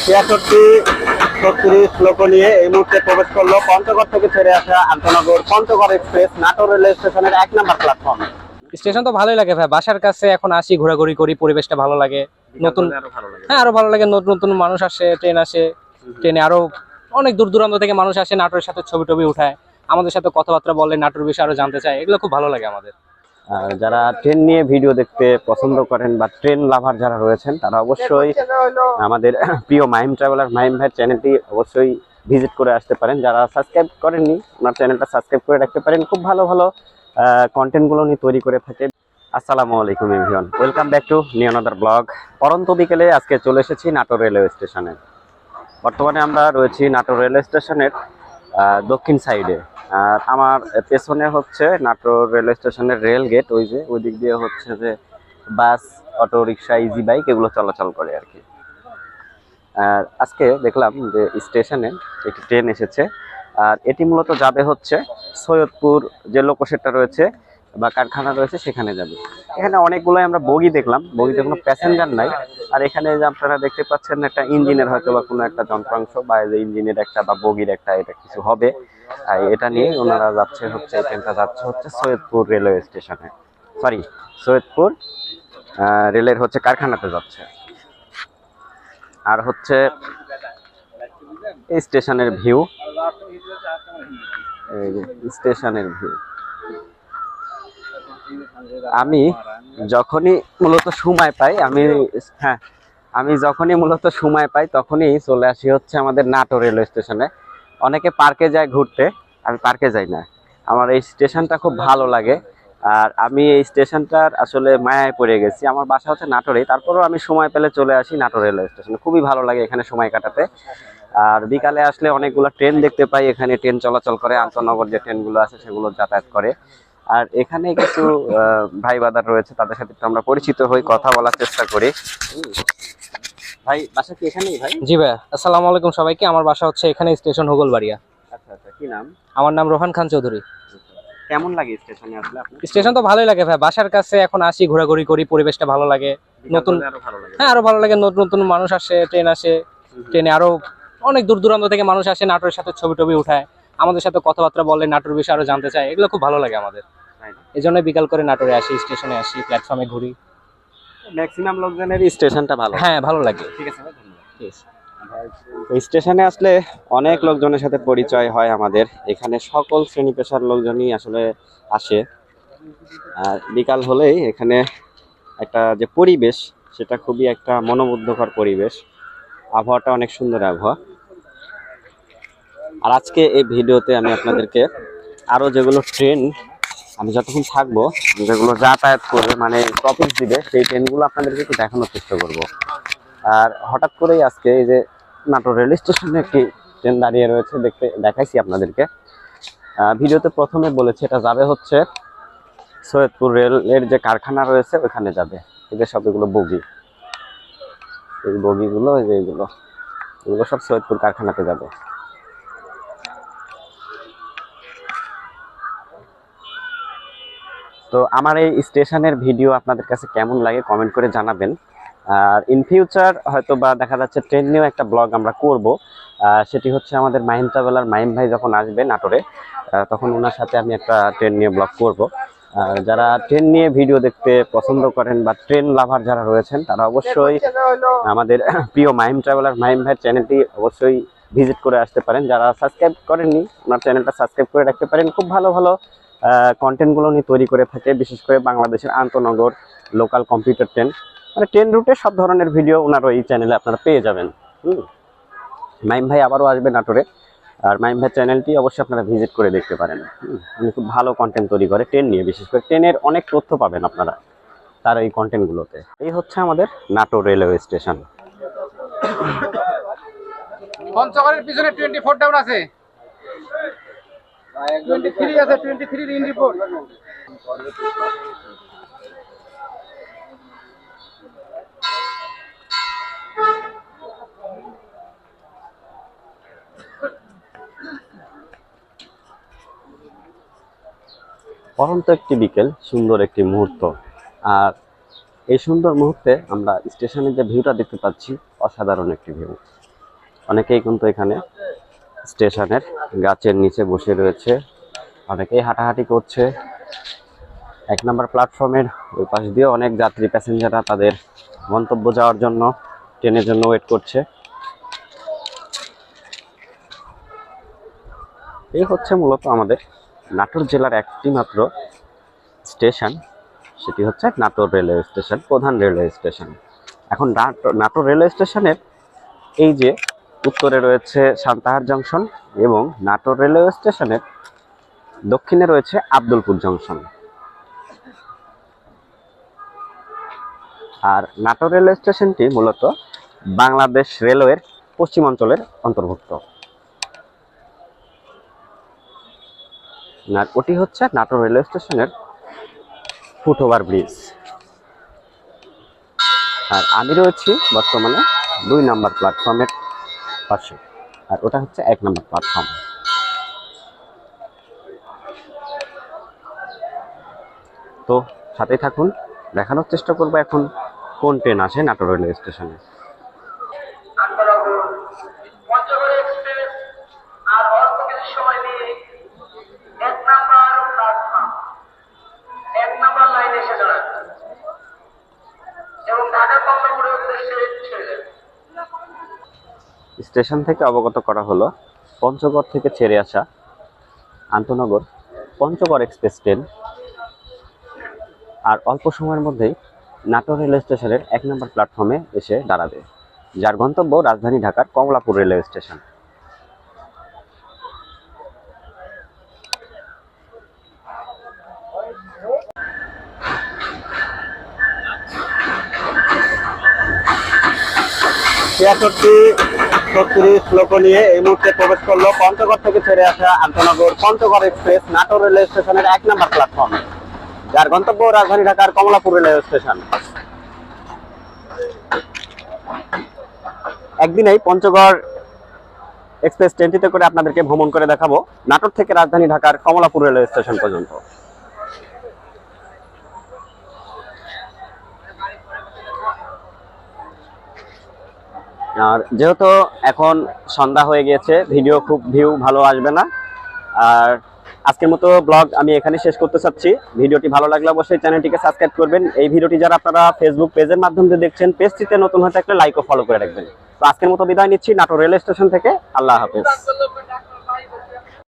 66-36 লোক নিয়ে এই মুহূর্তে প্রবেশ করলো পঞ্চগড় থেকে ছেড়ে আসা আন্তনগর পঞ্চগড় এক্সপ্রেস নাটোর রেলওয়ে স্টেশনের 1 নম্বর প্ল্যাটফর্মে। স্টেশন তো ভালোই লাগে ভাই, বাসার কাছে এখন আসি, ঘোরাঘুরি করি, পরিবেশটা ভালো লাগে। নতুন হ্যাঁ আরো ভালো লাগে, নতুন নতুন মানুষ আসে, ট্রেন আসে, ট্রেনে আরো অনেক দূর দূরান্ত থেকে মানুষ আসে, নাটোরের সাথে ছবি টবি উঠায়, আমাদের সাথে কথাবার্তা বলে, নাটোর বিষয়ে আরো জানতে চায়, এগুলো খুব ভালো লাগে আমাদের। আর যারা ট্রেন নিয়ে ভিডিও দেখতে পছন্দ করেন বা ট্রেন লাভার যারা রয়েছেন তারা অবশ্যই আমাদের প্রিয় মাহিম ট্রাভেলার মাহিম ভাইয়ের চ্যানেলটি অবশ্যই ভিজিট করে আসতে পারেন। যারা সাবস্ক্রাইব করেননি ওনার চ্যানেলটা সাবস্ক্রাইব করে রাখতে পারেন, খুব ভালো ভালো কন্টেন্টগুলো নিয়ে তৈরি করে থাকে। আসসালামু আলাইকুম everyone, welcome back to new another blog. পরন্ত বিকেলে আজকে চলে এসেছি নাটোর রেলওয়ে স্টেশনে। বর্তমানে আমরা রয়েছি নাটোর রেলওয়ে স্টেশনের দক্ষিণ সাইডে। আর আমার পেছনে হচ্ছে নাটোর রেলওয়ে স্টেশনের রেল গেট, ওই যে ওই দিক দিয়ে হচ্ছে যে বাস, অটো রিক্সা, ইজি বাইক এগুলো চলাচল করে আর কি। আর আজকে দেখলাম যে স্টেশনে একটি ট্রেন এসেছে, আর এটি মূলত যাবে হচ্ছে সৈয়দপুর যে লোকোশেডটা রয়েছে বা কারখানা রয়েছে সেখানে যাবে। এখানে অনেকগুলোই আমরা বগি দেখলাম, বগিতে কোনো প্যাসেঞ্জার নাই। আর এখানে যে আপনারা দেখতে পাচ্ছেন একটা ইঞ্জিনের হয়তো বা কোনো একটা যন্ত্রাংশ বা ইঞ্জিনের একটা বা বগির একটা এটা কিছু হবে, এটা নিয়ে ওনারা যাচ্ছে হচ্ছে, ট্রেনটা যাচ্ছে হচ্ছে সৈয়দপুর রেলওয়ে স্টেশনে, সরি সৈয়দপুর রেলের হচ্ছে কারখানাতে যাচ্ছে। আর হচ্ছে এই স্টেশনের ভিউ, স্টেশনের ভিউ। আমি যখনই মূলত সময় পাই তখনই চলে আসি হচ্ছে আমাদের নাটোর রেলওয়ে স্টেশনে। অনেকে পার্কে যায় ঘুরতে, আমি পার্কে যাই না, আমার এই স্টেশনটা খুব ভালো লাগে। আর আমি এই স্টেশনটার আসলে মায়ায় পড়ে গেছি। আমার বাসা হচ্ছে নাটোরেই, তারপরেও আমি সময় পেলে চলে আসি নাটোর রেলওয়ে স্টেশনে, খুবই ভালো লাগে এখানে সময় কাটাতে। আর বিকালে আসলে অনেকগুলো ট্রেন দেখতে পাই, এখানে ট্রেন চলাচল করে, আন্তনগর যে ট্রেনগুলো আছে সেগুলো যাতায়াত করে। আর এখানে কিছু ভাই বাদার রয়েছে, তাদের সাথে একটু আমরা পরিচিত হই, কথা বলার চেষ্টা করি। ভাই বাসা কি এখানেই? ভাই জি ভাই, আসসালামু আলাইকুম সবাইকে। আমার বাসা হচ্ছে এখানে, স্টেশন হোগলবাড়িয়া। আচ্ছা আচ্ছা, কি নাম? আমার নাম রোহান খান চৌধুরী। কেমন লাগে স্টেশনে আসলে আপনার? স্টেশন তো ভালোই লাগে ভাই, বাসার কাছে এখন আসি, ঘোরাঘুরি করি, পরিবেশটা ভালো লাগে। নতুন হ্যাঁ আরো ভালো লাগে, নতুন নতুন মানুষ আসে, ট্রেন আসে, ট্রেনে আরো অনেক দূর দূরান্ত থেকে মানুষ আসে, নাটোরের সাথে ছবি টবি উঠায়, আমাদের সাথে কথাবার্তা বলে, নাটোর বিষয়ে আরো জানতে চায়, এগুলো খুব ভালো লাগে আমাদের। এই জন্য বিকাল করে নাটোরে আসি, স্টেশনে আসি, প্ল্যাটফর্মে ঘুরি। ম্যাক্সিমাম লোকজনের স্টেশনটা ভালো, হ্যাঁ ভালো লাগে। ঠিক আছে ভাই, ধন্যবাদ। স্টেশনে আসলে অনেক লোকজনের সাথে পরিচয় হয় আমাদের, এখানে সকল শ্রেণী পেশার লোকজনই আসলে আসে। আর বিকাল হলেই এখানে একটা যে পরিবেশ, সেটা খুবই একটা মনোমুগ্ধকর পরিবেশ, আবহাওয়াটা অনেক সুন্দর আবহাওয়া। আর আজকে এই ভিডিওতে আমি আপনাদেরকে আরো যেগুলো ট্রেন আমি যতক্ষণ থাকবো, যেগুলো যাতায়াত করবে মানে টপিক দিবে, সেই ট্রেনগুলো আপনাদেরকে একটু দেখানোর চেষ্টা করব। আর হঠাৎ করেই আজকে এই যে নাটোর রেল স্টেশনে একটি ট্রেন দাঁড়িয়ে রয়েছে, দেখাইছি আপনাদেরকে। ভিডিওতে প্রথমে বলেছে এটা যাবে হচ্ছে সৈয়দপুর রেলের যে কারখানা রয়েছে ওখানে যাবে। এই যে সবগুলো বগি, এই বগিগুলো, এই যে এগুলো সব সৈয়দপুর কারখানাতে যাবে। তো আমার এই স্টেশনের ভিডিও আপনাদের কাছে কেমন লাগে কমেন্ট করে জানাবেন। আর ইন ফিউচার হয়তো বা দেখা যাচ্ছে ট্রেন নিয়েও একটা ব্লগ আমরা করব, সেটি হচ্ছে আমাদের মাহিম ট্রাভেলার মাহিম ভাই যখন আসবে নাটোরে, তখন ওনার সাথে আমি একটা ট্রেন নিয়ে ব্লগ করব। যারা ট্রেন নিয়ে ভিডিও দেখতে পছন্দ করেন বা ট্রেন লাভার যারা রয়েছেন তারা অবশ্যই আমাদের প্রিয় মাহিম ট্রাভেলার মাহিম ভাইয়ের চ্যানেলটি অবশ্যই ভিজিট করে আসতে পারেন। যারা সাবস্ক্রাইব করেননি ওনার চ্যানেলটা সাবস্ক্রাইব করে রাখতে পারেন, খুব ভালো ভালো কন্টেন্টগুলো নিয়ে তৈরি করে থাকে, বিশেষ করে বাংলাদেশের আন্তনগর, লোকাল, কম্পিউটার ট্রেন, মানে ট্রেন রুটে সব ধরনের ভিডিও ওনার এই চ্যানেলে আপনারা পেয়ে যাবেন। মাহিম ভাই আবারও আসবে নাটোরে, আর মাহিম ভাই চ্যানেলটি অবশ্যই আপনারা ভিজিট করে দেখতে পারেন। উনি খুব ভালো কন্টেন্ট তৈরি করে ট্রেন নিয়ে, বিশেষ করে ট্রেনের অনেক তথ্য পাবেন আপনারা তার এই কন্টেন্টগুলোতে। এই হচ্ছে আমাদের নাটোর রেলওয়ে স্টেশন। পঞ্চগড়ের পিছনে 24 ডাউন আছে, 23 আছে, 23 ইন রিপোর্ট। পরন্ত একটি বিকেল, সুন্দর একটি মুহূর্ত। আর এই সুন্দর মুহূর্তে আমরা স্টেশনের যে ভিউটা দেখতে পাচ্ছি, অসাধারণ একটি ভিউ। অনেকেই কিন্তু এখানে স্টেশনের গাছের নিচে বসে রয়েছে, অনেকেই হাঁটাহাঁটি করছে। 1 নম্বর প্ল্যাটফর্মের ওই পাশ দিয়ে অনেক যাত্রী প্যাসেঞ্জাররা তাদের গন্তব্য যাওয়ার জন্য ট্রেনের জন্য ওয়েট করছে। এই হচ্ছে মূলত আমাদের নাটোর জেলার একটি মাত্র স্টেশন, সেটি হচ্ছে নাটোর রেলওয়ে স্টেশন, প্রধান রেলওয়ে স্টেশন। এখন নাটোর রেলওয়ে স্টেশনের এই যে উত্তরে রয়েছে সান্তাহার জংশন এবং নাটোর রেলওয়ে স্টেশনের দক্ষিণে রয়েছে আব্দুলপুর জংশন। আর নাটোর রেলওয়ে স্টেশনটি মূলত বাংলাদেশ রেলওয়ের পশ্চিমাঞ্চলের অন্তর্ভুক্ত। আর ওটি হচ্ছে নাটোর রেলওয়ে স্টেশনের ফুটওভার ব্রিজ। আর আমি রয়েছি বর্তমানে 2 নম্বর প্ল্যাটফর্মের পাশে, আর ওটা হচ্ছে 1 নম্বর প্ল্যাটফর্ম। তো সাথে থাকুন, দেখানোর চেষ্টা করবো এখন কোন ট্রেন আসে নাটোর রেলওয়ে স্টেশনে। পঞ্চগড় এক্সপ্রেস আর অল্প কিছু সময় দিয়ে 1 নাম্বার প্ল্যাটফর্ম 1 নাম্বার লাইনে এসে দাঁড়ায় এবং ঢাকা কমলাপুরের উদ্দেশ্যে ছেড়ে দেয়। স্টেশন থেকে অবগত করা হলো পঞ্চগড় থেকে ছেড়ে আসা আন্তনগর পঞ্চগড় এক্সপ্রেস ট্রেন আর অল্প সময়ের মধ্যেই নাটোর রেলওয়ে স্টেশনের 1 নম্বর প্ল্যাটফর্মে এসে দাঁড়াবে, যার গন্তব্য রাজধানী ঢাকার কমলাপুর রেলওয়ে স্টেশন। ছিয়াত্তরটি 36 লোক নিয়ে এই মুহূর্তে প্রবেশ করলো পঞ্চগড় থেকে ছেড়ে আসা আন্তনগর পঞ্চগড় এক্সপ্রেস নাটোর রেলওয়ে স্টেশনের 1 নম্বর প্ল্যাটফর্মে, যার গন্তব্য রাজধানী ঢাকার কমলাপুর রেলওয়ে স্টেশন। একদিনেই পঞ্চগড় এক্সপ্রেস ট্রেনটিতে করে আপনাদেরকে ভ্রমণ করে দেখাবো নাটোর থেকে রাজধানী ঢাকার কমলাপুর রেলওয়ে স্টেশন পর্যন্ত। আর যেহেতু এখন সন্ধ্যা হয়ে গিয়েছে, ভিডিও খুব ভিউ ভালো আসবে না, আর আজকের মতো ব্লগ আমি এখানে শেষ করতে চাচ্ছি। ভিডিওটি ভালো লাগলে অবশ্যই চ্যানেলটিকে সাবস্ক্রাইব করবেন। এই ভিডিওটি যারা আপনারা ফেসবুক পেজের মাধ্যমে দেখছেন, পেজটিতে নতুন হয়ে থাকলে লাইক ও ফলো করে রাখবেন। তো আজকের মতো বিদায় নিচ্ছি নাটোর রেলওয়ে স্টেশন থেকে। আল্লাহ হাফেজ।